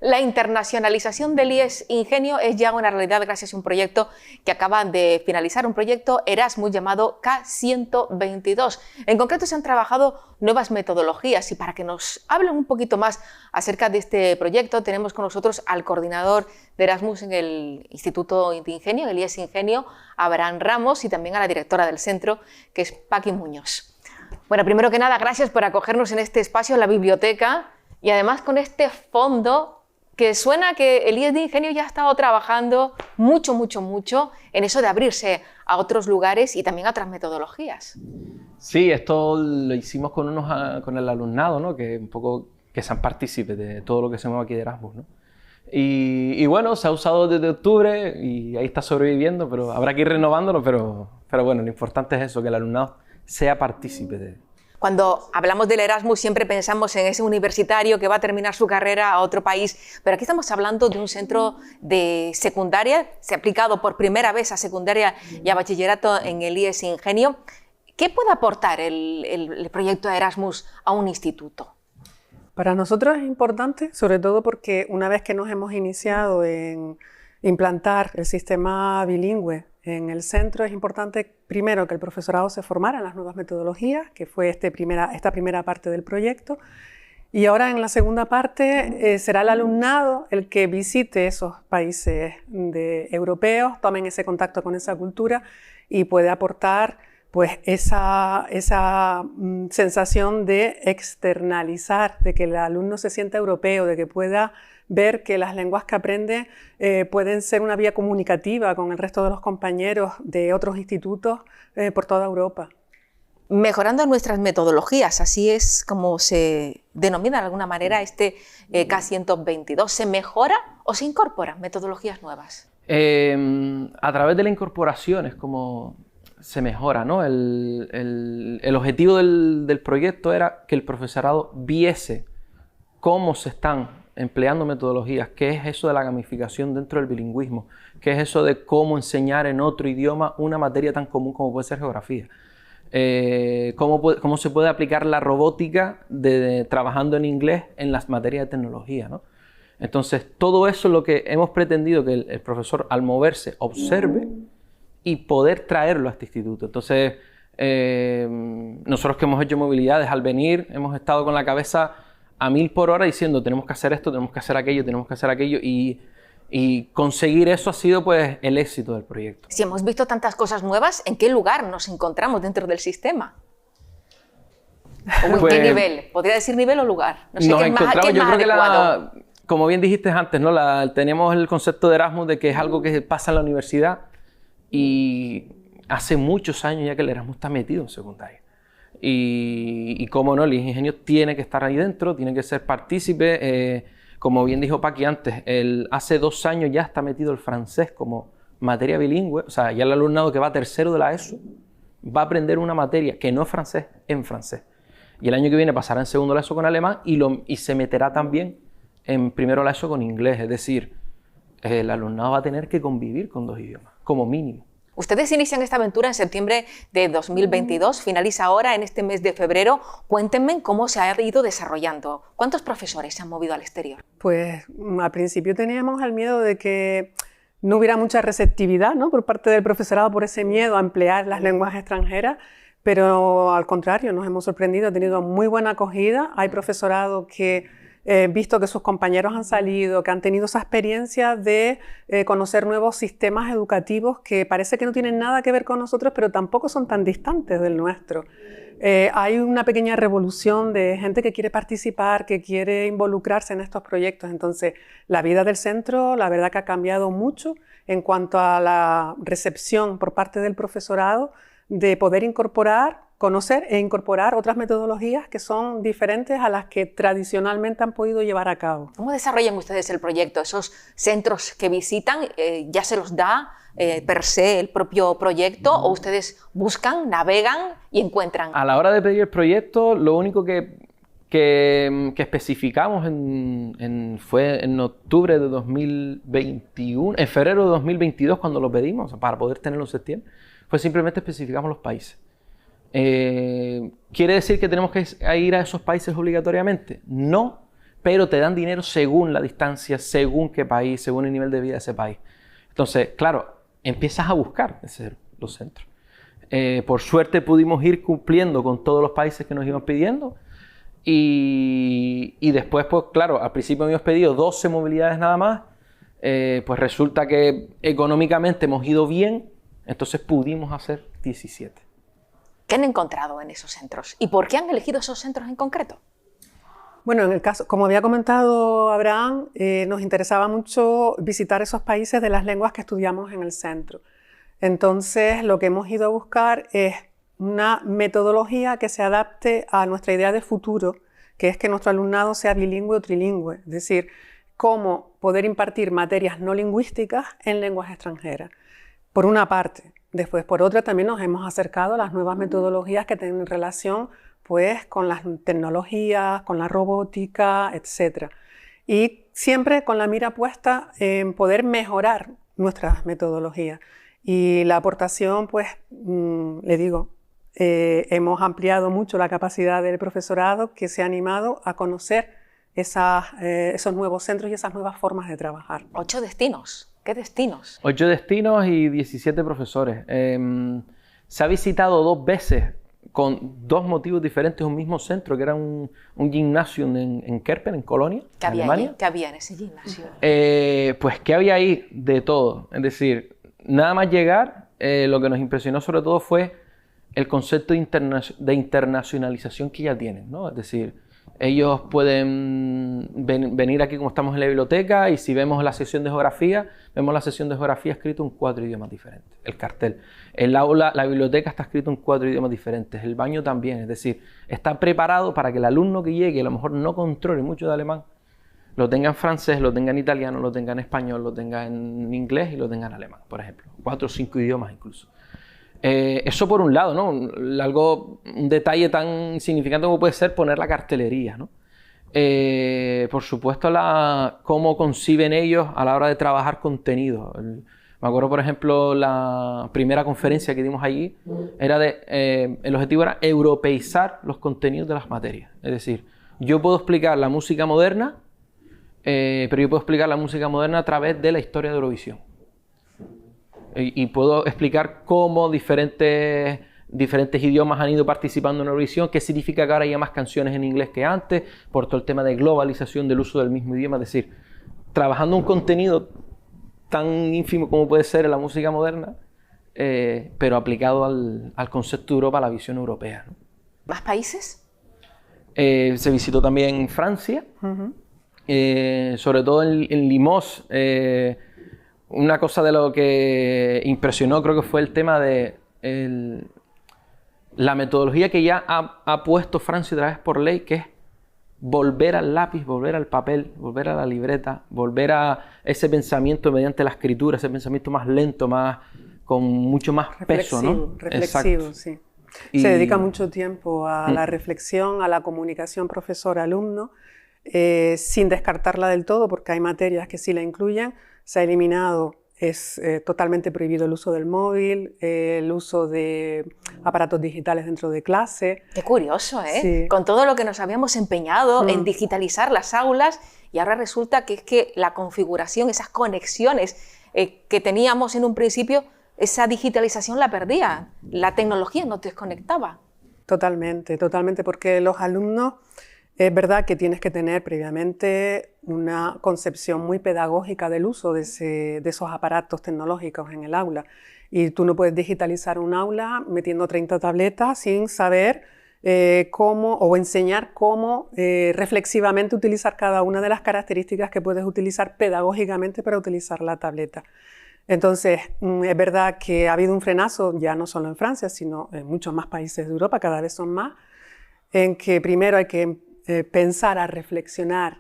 La internacionalización del IES Ingenio es ya una realidad gracias a un proyecto que acaba de finalizar, un proyecto Erasmus llamado K122. En concreto se han trabajado nuevas metodologías y para que nos hablen un poquito más acerca de este proyecto tenemos con nosotros al coordinador de Erasmus en el Instituto de Ingenio, en el IES Ingenio, Abraham Ramos, y también a la directora del centro, que es Paqui Muñoz. Bueno, primero que nada, gracias por acogernos en este espacio, en la biblioteca, y además con este fondo que suena que el IES de Ingenio ya ha estado trabajando mucho en eso de abrirse a otros lugares y también a otras metodologías. Sí, esto lo hicimos con el alumnado, ¿no? Que un poco que sean partícipes de todo lo que se mueve aquí de Erasmus, ¿no? Y bueno, se ha usado desde octubre y ahí está sobreviviendo, pero habrá que ir renovándolo, pero bueno, lo importante es eso, que el alumnado sea partícipe de... Cuando hablamos del Erasmus siempre pensamos en ese universitario que va a terminar su carrera a otro país, pero aquí estamos hablando de un centro de secundaria, se ha aplicado por primera vez a secundaria y a bachillerato en el IES Ingenio. ¿Qué puede aportar el proyecto Erasmus a un instituto? Para nosotros es importante, sobre todo porque una vez que nos hemos iniciado en implantar el sistema bilingüe en el centro, es importante primero que el profesorado se formara en las nuevas metodologías, que fue esta primera parte del proyecto, y ahora en la segunda parte será el alumnado el que visite esos países europeos, tomen ese contacto con esa cultura y puede aportar pues esa sensación de externalizar, de que el alumno se sienta europeo, de que pueda ver que las lenguas que aprende pueden ser una vía comunicativa con el resto de los compañeros de otros institutos por toda Europa. Mejorando nuestras metodologías, así es como se denomina de alguna manera este K122. ¿Se mejora o se incorporan metodologías nuevas? A través de la incorporación es como se mejora, ¿no? El objetivo del proyecto era que el profesorado viese cómo se están empleando metodologías, qué es eso de la gamificación dentro del bilingüismo, qué es eso de cómo enseñar en otro idioma una materia tan común como puede ser geografía, cómo se puede aplicar la robótica trabajando en inglés en las materias de tecnología, ¿no? Entonces, todo eso es lo que hemos pretendido que el profesor al moverse observe y poder traerlo a este instituto. Entonces, nosotros que hemos hecho movilidades, al venir hemos estado con la cabeza a 1000 por hora diciendo tenemos que hacer esto, tenemos que hacer aquello y conseguir eso ha sido pues el éxito del proyecto. Si hemos visto tantas cosas nuevas, ¿en qué lugar nos encontramos dentro del sistema? ¿O en qué nivel? ¿Podría decir nivel o lugar? No sé nos qué es más, encontramos, qué es yo más creo adecuado. como bien dijiste antes, ¿no? Tenemos el concepto de Erasmus de que es algo que pasa en la universidad y hace muchos años ya que el Erasmus está metido en secundaria. Y cómo no, el ingenio tiene que estar ahí dentro, tiene que ser partícipe. Como bien dijo Paqui antes, hace 2 años ya está metido el francés como materia bilingüe. O sea, ya el alumnado que va a tercero de la ESO va a aprender una materia que no es francés en francés. Y el año que viene pasará en segundo de la ESO con alemán y se meterá también en primero de la ESO con inglés. Es decir, el alumnado va a tener que convivir con 2 idiomas, como mínimo. Ustedes inician esta aventura en septiembre de 2022, finaliza ahora en este mes de febrero. Cuéntenme cómo se ha ido desarrollando. ¿Cuántos profesores se han movido al exterior? Pues al principio teníamos el miedo de que no hubiera mucha receptividad, ¿no?, por parte del profesorado por ese miedo a emplear las lenguas extranjeras, pero al contrario, nos hemos sorprendido, ha tenido muy buena acogida. Hay profesorado que visto que sus compañeros han salido, que han tenido esa experiencia de conocer nuevos sistemas educativos que parece que no tienen nada que ver con nosotros, pero tampoco son tan distantes del nuestro. Hay una pequeña revolución de gente que quiere participar, que quiere involucrarse en estos proyectos. Entonces, la vida del centro, la verdad que ha cambiado mucho en cuanto a la recepción por parte del profesorado de poder conocer e incorporar otras metodologías que son diferentes a las que tradicionalmente han podido llevar a cabo. ¿Cómo desarrollan ustedes el proyecto? ¿Esos centros que visitan ya se los da per se el propio proyecto o ustedes buscan, navegan y encuentran? A la hora de pedir el proyecto, lo único que especificamos fue en octubre de 2021, en febrero de 2022 cuando lo pedimos, para poder tenerlo en septiembre, fue simplemente especificamos los países. ¿Quiere decir que tenemos que ir a esos países obligatoriamente? No, pero te dan dinero según la distancia, según qué país, según el nivel de vida de ese país. Entonces, claro, empiezas a buscar los centros. Por suerte pudimos ir cumpliendo con todos los países que nos iban pidiendo y después, pues claro, al principio habíamos pedido 12 movilidades nada más, pues resulta que económicamente hemos ido bien, entonces pudimos hacer 17. ¿Qué han encontrado en esos centros? ¿Y por qué han elegido esos centros en concreto? Bueno, en el caso, como había comentado Abraham, nos interesaba mucho visitar esos países de las lenguas que estudiamos en el centro. Entonces, lo que hemos ido a buscar es una metodología que se adapte a nuestra idea de futuro, que es que nuestro alumnado sea bilingüe o trilingüe, es decir, cómo poder impartir materias no lingüísticas en lenguas extranjeras, por una parte. Después, por otra, también nos hemos acercado a las nuevas metodologías que tienen relación pues, con las tecnologías, con la robótica, etc. Y siempre con la mira puesta en poder mejorar nuestras metodologías. Y la aportación, pues, le digo, hemos ampliado mucho la capacidad del profesorado que se ha animado a conocer esos nuevos centros y esas nuevas formas de trabajar. 8 destinos. ¿Qué destinos? 8 destinos y 17 profesores. Se ha visitado 2 veces con 2 motivos diferentes un mismo centro, que era un gymnasium en Kerpen, en Colonia, ¿Qué había Alemania. allí? ¿Qué había en ese gimnasio? Pues que había ahí de todo. Es decir, nada más llegar, lo que nos impresionó sobre todo fue el concepto de internacionalización que ya tienen, ¿no? Es decir, ellos pueden venir aquí como estamos en la biblioteca y si vemos la sección de geografía, vemos la sección de geografía escrito en 4 idiomas diferentes, el cartel. El aula, la biblioteca está escrito en 4 idiomas diferentes, el baño también, es decir, está preparado para que el alumno que llegue, a lo mejor no controle mucho de alemán, lo tenga en francés, lo tenga en italiano, lo tenga en español, lo tenga en inglés y lo tenga en alemán, por ejemplo. 4 o 5 idiomas incluso. Eso por un lado, ¿no? Un detalle tan significante como puede ser poner la cartelería, ¿no? Por supuesto, cómo conciben ellos a la hora de trabajar contenido. Me acuerdo, por ejemplo, la primera conferencia que dimos allí, el objetivo era europeizar los contenidos de las materias. Es decir, yo puedo explicar la música moderna, pero yo puedo explicar la música moderna a través de la historia de Eurovisión. Y puedo explicar cómo diferentes idiomas han ido participando en Eurovisión, qué significa que ahora haya más canciones en inglés que antes, por todo el tema de globalización del uso del mismo idioma. Es decir, trabajando un contenido tan ínfimo como puede ser la música moderna, pero aplicado al concepto de Europa, a la visión europea, ¿no? ¿Más países? Se visitó también Francia, sobre todo en Limoges. Una cosa de lo que impresionó creo que fue el tema de la metodología que ya ha puesto Francia otra vez por ley, que es volver al lápiz, volver al papel, volver a la libreta, volver a ese pensamiento mediante la escritura, ese pensamiento más lento, con mucho más peso, ¿no? Reflexivo, exacto. Sí. Se dedica mucho tiempo a la reflexión, a la comunicación profesor-alumno, sin descartarla del todo, porque hay materias que sí la incluyen. Se ha eliminado, es totalmente prohibido el uso del móvil, el uso de aparatos digitales dentro de clase. Qué curioso, ¿eh? Sí. Con todo lo que nos habíamos empeñado en digitalizar las aulas y ahora resulta que es que la configuración, esas conexiones que teníamos en un principio, esa digitalización la perdía, la tecnología nos desconectaba. Totalmente, totalmente, porque los alumnos, es verdad que tienes que tener previamente una concepción muy pedagógica del uso de esos aparatos tecnológicos en el aula. Y tú no puedes digitalizar un aula metiendo 30 tabletas sin saber cómo, o enseñar cómo reflexivamente utilizar cada una de las características que puedes utilizar pedagógicamente para utilizar la tableta. Entonces, es verdad que ha habido un frenazo, ya no solo en Francia, sino en muchos más países de Europa, cada vez son más, en que primero hay que pensar a reflexionar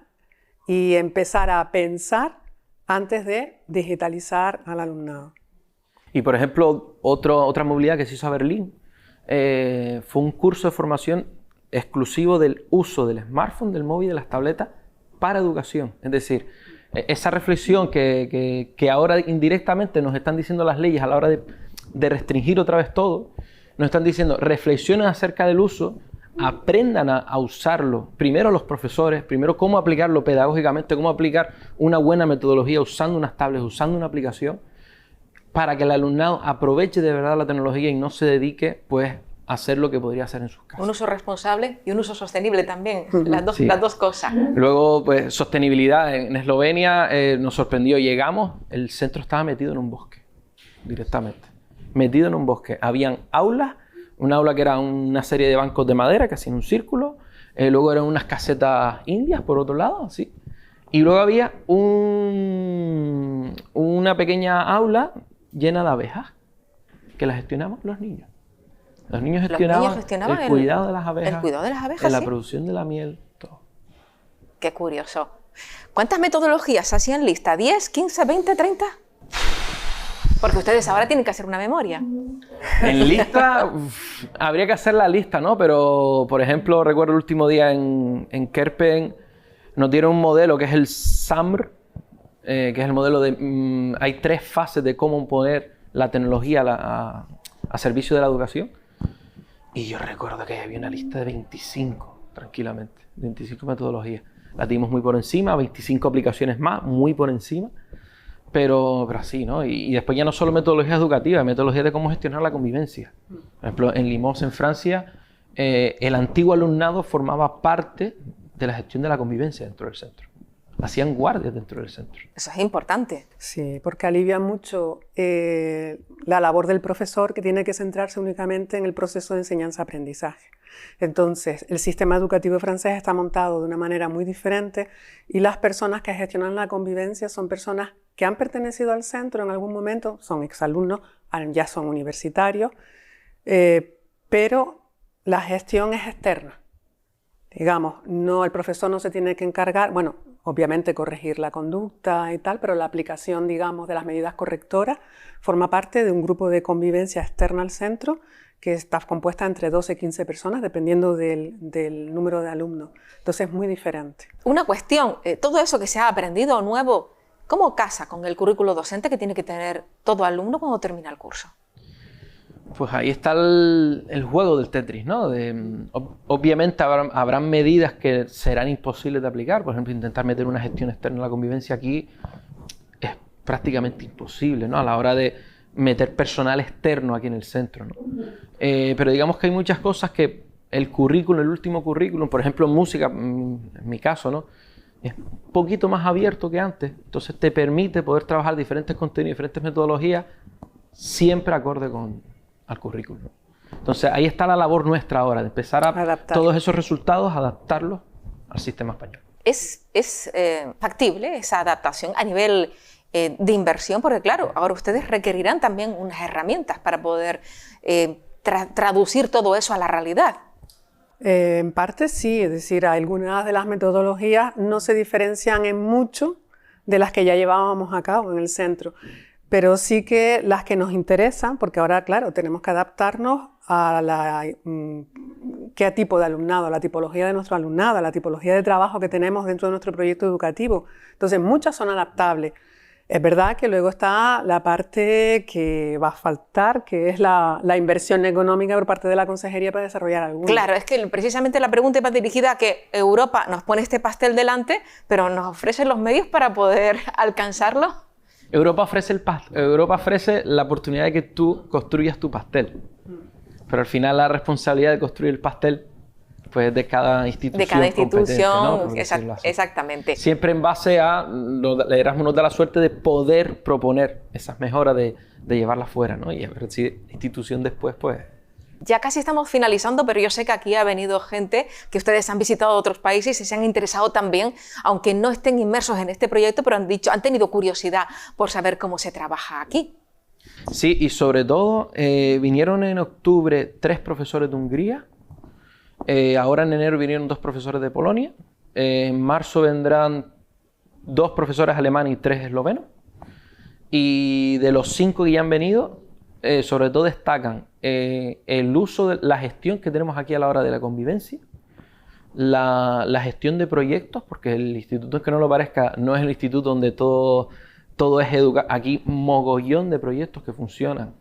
y empezar a pensar antes de digitalizar al alumnado. Y por ejemplo, otra movilidad que se hizo a Berlín fue un curso de formación exclusivo del uso del smartphone, del móvil y de las tabletas para educación. Es decir, esa reflexión que ahora indirectamente nos están diciendo las leyes a la hora de restringir otra vez todo, nos están diciendo reflexionen acerca del uso aprendan a usarlo, primero los profesores, primero cómo aplicarlo pedagógicamente, cómo aplicar una buena metodología usando unas tablets, usando una aplicación, para que el alumnado aproveche de verdad la tecnología y no se dedique pues a hacer lo que podría hacer en sus casas. Un uso responsable y un uso sostenible también, Sí. las dos cosas. Luego, pues sostenibilidad. En Eslovenia nos sorprendió, llegamos, el centro estaba metido en un bosque, directamente. Metido en un bosque. Habían aulas, un aula que era una serie de bancos de madera que hacían un círculo, luego eran unas casetas indias por otro lado, así. Y luego había una pequeña aula llena de abejas que las gestionaban los niños. Los niños gestionaban el cuidado de las abejas, el cuidado de las abejas, en la ¿sí? producción de la miel, todo. Qué curioso. ¿Cuántas metodologías hacían lista? ¿10, 15, 20, 30? Porque ustedes ahora tienen que hacer una memoria. En lista, habría que hacer la lista, ¿no? Pero, por ejemplo, recuerdo el último día en Kerpen, nos dieron un modelo que es el SAMR, que es el modelo de... hay 3 fases de cómo poner la tecnología a servicio de la educación. Y yo recuerdo que había una lista de 25, tranquilamente, 25 metodologías. La dimos muy por encima, 25 aplicaciones más, muy por encima. Pero así, ¿no? Y después ya no solo metodologías educativas, metodologías de cómo gestionar la convivencia. Por ejemplo, en Limoges, en Francia, el antiguo alumnado formaba parte de la gestión de la convivencia dentro del centro. Hacían guardias dentro del centro. Eso es importante. Sí, porque alivia mucho la labor del profesor, que tiene que centrarse únicamente en el proceso de enseñanza-aprendizaje. Entonces, el sistema educativo francés está montado de una manera muy diferente y las personas que gestionan la convivencia son personas que han pertenecido al centro en algún momento, son exalumnos, ya son universitarios, pero la gestión es externa. Digamos, el profesor no se tiene que encargar, bueno, obviamente corregir la conducta y tal, pero la aplicación, digamos, de las medidas correctoras forma parte de un grupo de convivencia externa al centro que está compuesta entre 12 y 15 personas, dependiendo del número de alumnos. Entonces es muy diferente. Una cuestión, todo eso que se ha aprendido nuevo, ¿cómo casa con el currículo docente que tiene que tener todo alumno cuando termina el curso? Pues ahí está el juego del Tetris, ¿no? Obviamente habrán medidas que serán imposibles de aplicar. Por ejemplo, intentar meter una gestión externa en la convivencia aquí es prácticamente imposible, ¿no? A la hora de meter personal externo aquí en el centro, ¿no? Pero digamos que hay muchas cosas que el último currículum, por ejemplo, en música, en mi caso, ¿no? Es un poquito más abierto que antes. Entonces te permite poder trabajar diferentes contenidos, diferentes metodologías, siempre acorde al currículum. Entonces ahí está la labor nuestra ahora, de empezar a adaptar todos esos resultados, adaptarlos al sistema español. ¿Es factible esa adaptación a nivel de inversión? Porque claro, ahora ustedes requerirán también unas herramientas para poder traducir todo eso a la realidad. En parte sí, es decir, algunas de las metodologías no se diferencian en mucho de las que ya llevábamos a cabo en el centro. Pero sí que las que nos interesan, porque ahora, claro, tenemos que adaptarnos a qué tipo de alumnado, a la tipología de nuestro alumnado, a la tipología de trabajo que tenemos dentro de nuestro proyecto educativo. Entonces, muchas son adaptables. Es verdad que luego está la parte que va a faltar, que es la inversión económica por parte de la Consejería para desarrollar alguna. Claro, es que precisamente la pregunta va dirigida a que Europa nos pone este pastel delante, pero nos ofrece los medios para poder alcanzarlo. Europa ofrece la oportunidad de que tú construyas tu pastel, pero al final la responsabilidad de construir el pastel pues de cada institución. De cada institución, ¿no? Exactamente. Siempre en base a, Erasmus nos da la suerte de poder proponer esas mejoras, de llevarlas fuera, ¿no? Y a ver si la institución después pues... Ya casi estamos finalizando, pero yo sé que aquí ha venido gente que ustedes han visitado otros países y se han interesado también, aunque no estén inmersos en este proyecto, pero han tenido curiosidad por saber cómo se trabaja aquí. Sí, y sobre todo vinieron en octubre 3 profesores de Hungría, ahora en enero vinieron 2 profesores de Polonia, en marzo vendrán 2 profesores alemanes y 3 eslovenos, y de los 5 que ya han venido, sobre todo destacan el uso de la gestión que tenemos aquí a la hora de la convivencia, la gestión de proyectos, porque el instituto, que no lo parezca, no es el instituto donde todo es educar. Aquí mogollón de proyectos que funcionan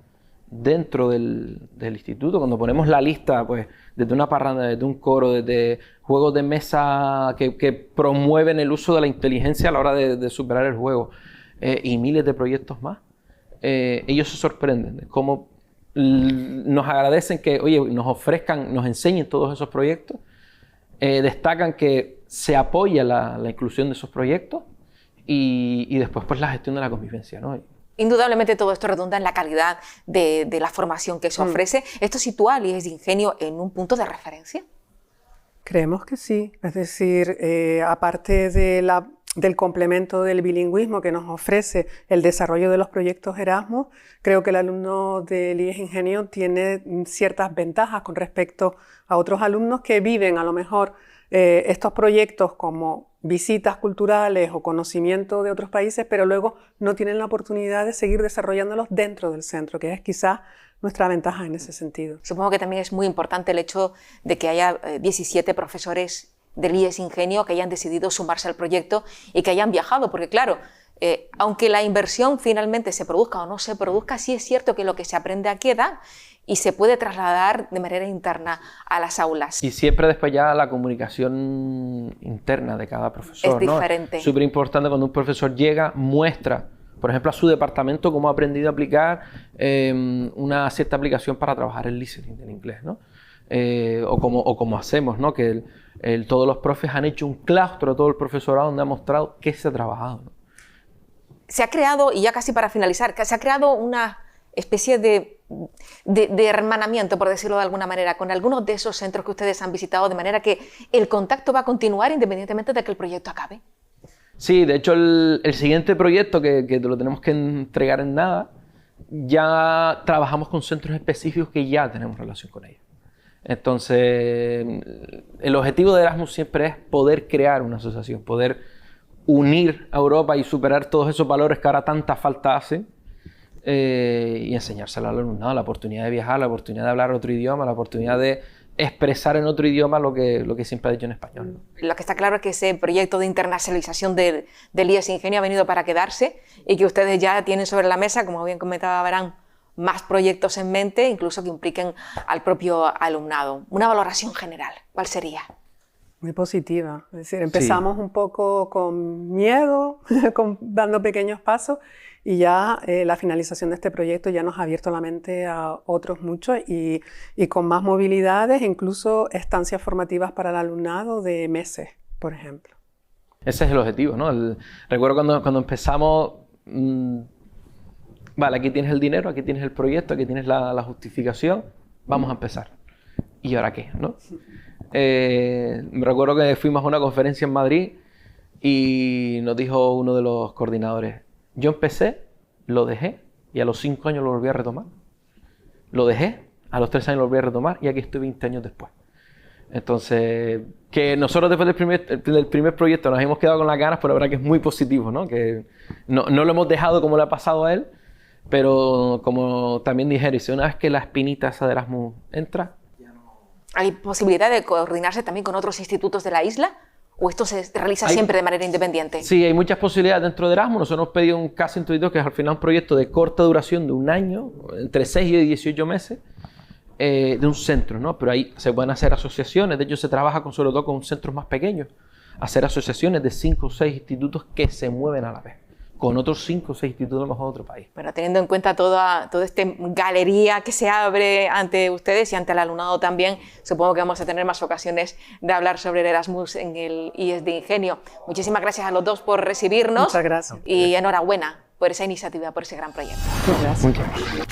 dentro del instituto. Cuando ponemos la lista, pues, desde una parranda, desde un coro, desde juegos de mesa que promueven el uso de la inteligencia a la hora de superar el juego, y miles de proyectos más, ellos se sorprenden de cómo nos agradecen que, oye, nos ofrezcan, nos enseñen todos esos proyectos, destacan que se apoya la inclusión de esos proyectos y después pues la gestión de la convivencia, ¿no? Indudablemente todo esto redunda en la calidad de la formación que se ofrece. ¿Esto sitúa al IES de Ingenio en un punto de referencia? Creemos que sí. Es decir, aparte del complemento del bilingüismo que nos ofrece el desarrollo de los proyectos Erasmus, creo que el alumno del IES Ingenio tiene ciertas ventajas con respecto a otros alumnos que viven a lo mejor estos proyectos como visitas culturales o conocimiento de otros países, pero luego no tienen la oportunidad de seguir desarrollándolos dentro del centro, que es quizás nuestra ventaja en ese sentido. Supongo que también es muy importante el hecho de que haya 17 profesores del IES Ingenio que hayan decidido sumarse al proyecto y que hayan viajado, porque claro, aunque la inversión finalmente se produzca o no se produzca, sí es cierto que lo que se aprende aquí queda y se puede trasladar de manera interna a las aulas. Y siempre después ya la comunicación interna de cada profesor, es diferente. Súper importante cuando un profesor llega, muestra, por ejemplo, a su departamento cómo ha aprendido a aplicar una cierta aplicación para trabajar el listening del inglés, ¿no? O como hacemos, ¿no? Que todos los profes han hecho un claustro a todo el profesorado donde ha mostrado qué se ha trabajado, ¿no? Se ha creado, y ya casi para finalizar, se ha creado una especie de hermanamiento, por decirlo de alguna manera, con algunos de esos centros que ustedes han visitado, de manera que el contacto va a continuar independientemente de que el proyecto acabe. Sí, de hecho el siguiente proyecto que te lo tenemos que entregar en nada, ya trabajamos con centros específicos que ya tenemos relación con ellos. Entonces, el objetivo de Erasmus siempre es poder crear una asociación, poder unir a Europa y superar todos esos valores que ahora tanta falta hacen, y enseñárselo al alumnado, la oportunidad de viajar, la oportunidad de hablar otro idioma, la oportunidad de expresar en otro idioma lo que siempre ha dicho en español, ¿no? Lo que está claro es que ese proyecto de internacionalización del IES Ingenio ha venido para quedarse y que ustedes ya tienen sobre la mesa, como bien comentaba Abraham, más proyectos en mente, incluso que impliquen al propio alumnado. Una valoración general, ¿cuál sería? Muy positiva. Es decir, empezamos un poco con miedo, dando pequeños pasos, y ya la finalización de este proyecto ya nos ha abierto la mente a otros muchos y con más movilidades, incluso estancias formativas para el alumnado de meses, por ejemplo. Ese es el objetivo, ¿no? Recuerdo cuando empezamos, vale, aquí tienes el dinero, aquí tienes el proyecto, aquí tienes la justificación, vamos a empezar. ¿Y ahora qué, no? Me recuerdo que fuimos a una conferencia en Madrid y nos dijo uno de los coordinadores: yo empecé, lo dejé y a los 5 años lo volví a retomar. Lo dejé, a los 3 años lo volví a retomar y aquí estoy 20 años después. Entonces, que nosotros después del primer proyecto nos hemos quedado con las ganas, pero la verdad que es muy positivo, ¿no? Que no lo hemos dejado como le ha pasado a él, pero como también dijeron, una vez que la espinita esa de Erasmus entra, ya no... ¿Hay posibilidad de coordinarse también con otros institutos de la isla? ¿O esto se realiza siempre de manera independiente? Sí, hay muchas posibilidades dentro de Erasmus. Nosotros hemos pedido un K122, que es al final un proyecto de corta duración de 1 año, entre 6 y 18 meses, de un centro, ¿no? Pero ahí se pueden hacer asociaciones. De hecho, se trabaja sobre todo con centros más pequeños. Hacer asociaciones de 5 o 6 institutos que se mueven a la vez, con otros 5 o 6 institutos a lo mejor de otro país. Bueno, teniendo en cuenta toda esta galería que se abre ante ustedes y ante el alumnado también, supongo que vamos a tener más ocasiones de hablar sobre el Erasmus en el IES de Ingenio. Muchísimas gracias a los dos por recibirnos. Muchas gracias. Y enhorabuena por esa iniciativa, por ese gran proyecto. Gracias. Muchas gracias.